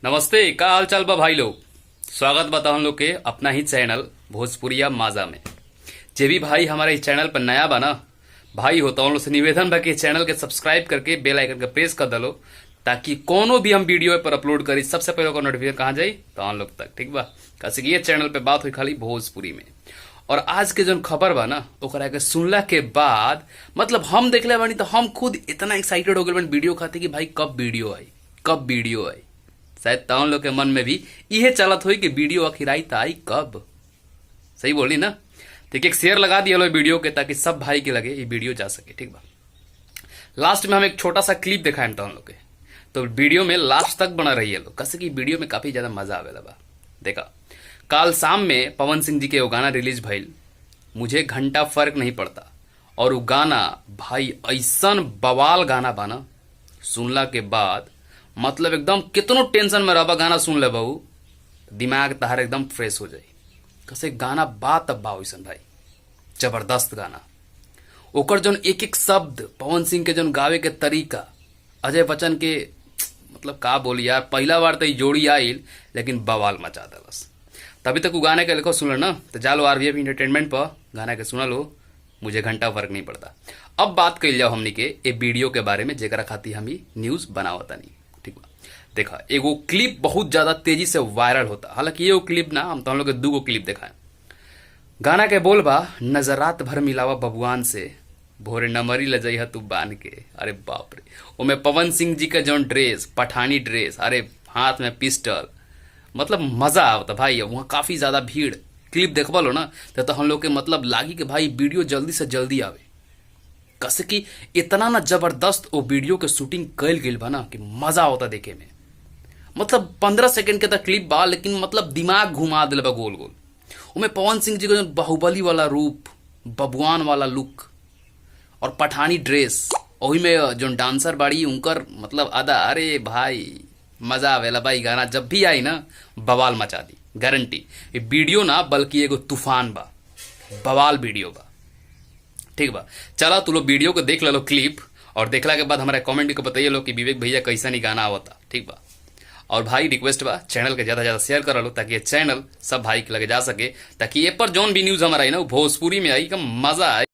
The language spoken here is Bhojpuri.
नमस्ते, का हाल चाल बा भाई लोग। स्वागत बता हम लोग के अपना ही चैनल भोजपुरिया माजा में। जे भी भाई हमारे इस चैनल पर नया बना भाई होता उन लोग से निवेदन बा कि चैनल के सब्सक्राइब करके बेल आइकन के प्रेस कर दलो, ताकि कोनो भी हम वीडियो पर अपलोड करी सबसे पहले ओकर नोटिफिकेशन कहाँ जाई तो हम लोग तक। ठीक बा, कैसे कि ये चैनल पे बात हुई खाली भोजपुरी में। और आज के जो खबर बा ना ओकरा के सुनला के बाद मतलब हम देखले बानी तो हम खुद इतना एक्साइटेड हो गए बानी वीडियो खाते कि भाई कब वीडियो आई, कब वीडियो आई। शायद ताउन लोग के मन में भी यह चलत हुई कि वीडियो आखिर आई तो आई कब। सही बोली ना। तो एक शेयर लगा दिया लो वीडियो के, ताकि सब भाई के लगे ये वीडियो जा सके। ठीक बा, लास्ट में हम एक छोटा सा क्लिप दिखाएं ताउन लोग के, तो वीडियो में लास्ट तक बना रही है लोग, कैसे कि वीडियो में काफी ज्यादा मजा आवेला बा। देखा, काल शाम में पवन सिंह जी के वो गाना रिलीज भइल, मुझे घंटा फर्क नहीं पड़ता। और वो गाना भाई ऐसन बवाल गाना बाना, सुनला के बाद मतलब एकदम कितनो टेंशन में रहबा गाना सुन ले बहू, दिमाग तहार एकदम फ्रेश हो जाए। कैसे गाना बात अब बा वैसन भाई, जबरदस्त गाना। ओकर जोन एक एक शब्द, पवन सिंह के जोन गावे के तरीका, अजय बच्चन के मतलब का बोली यार, पहला बार तो जोड़ी आइल लेकिन बवाल मचा दलस। तभी तक वो गाने के लिखो सुन ना, तो जालो आरवीएफ एंटरटेनमेंट पर गाना के सुना लो, मुझे घंटा फर्क नहीं पड़ता। अब बात कर जाओ हमनी के ए वीडियो के बारे में जेकरा खातिर हम न्यूज बनावता नहीं। ठीक बा, देखा एगो क्लिप बहुत ज्यादा तेजी से वायरल होता। हालांकि ये क्लिप ना हम तो हम लोग के दूगो क्लिप दिखाए। गाना के बोल बा, नजरात भर मिलावा बबुआन से, भोरे नमरी ल जइहा तू बांध के। अरे बाप रे, ओमे पवन सिंह जी का जौन ड्रेस, पठानी ड्रेस, अरे हाथ में पिस्टल, मतलब मजा आवता भाई। वहाँ काफी ज्यादा भीड़, क्लिप देखबा लो ना तो हम लोग के मतलब लागी कि भाई वीडियो जल्दी से जल्दी आवे। कैसे कि इतना ना जबरदस्त वो वीडियो के शूटिंग कैल गई बा ना कि मजा होता देखे में। मतलब 15 सेकंड के तक क्लिप बा, लेकिन मतलब दिमाग घुमा दिल बा गोल गोल। उनमें पवन सिंह जी का जो बाहुबली वाला रूप, बबुआन वाला लुक और पठानी ड्रेस, वही में जो डांसर बाड़ी उनकर मतलब अदा, अरे भाई मजा आवेला भाई। गाना जब भी आई ना बवाल मचा दी, गारंटी। ये वीडियो ना बल्कि एगो तूफान बा, बवाल वीडियो बा। ठीक बा, चला तू लोग वीडियो को देख लो क्लिप, और देखला के बाद हमारे कमेंट को बताइए लो कि विवेक भैया कैसा नहीं गाना आवता। ठीक बा, और भाई रिक्वेस्ट बा चैनल के ज्यादा से ज्यादा शेयर कर लो, ताकि ये चैनल सब भाई के लगे जा सके, ताकि ये पर जोन भी न्यूज हमारा आई ना भोजपुरी में आई, का मजा आए।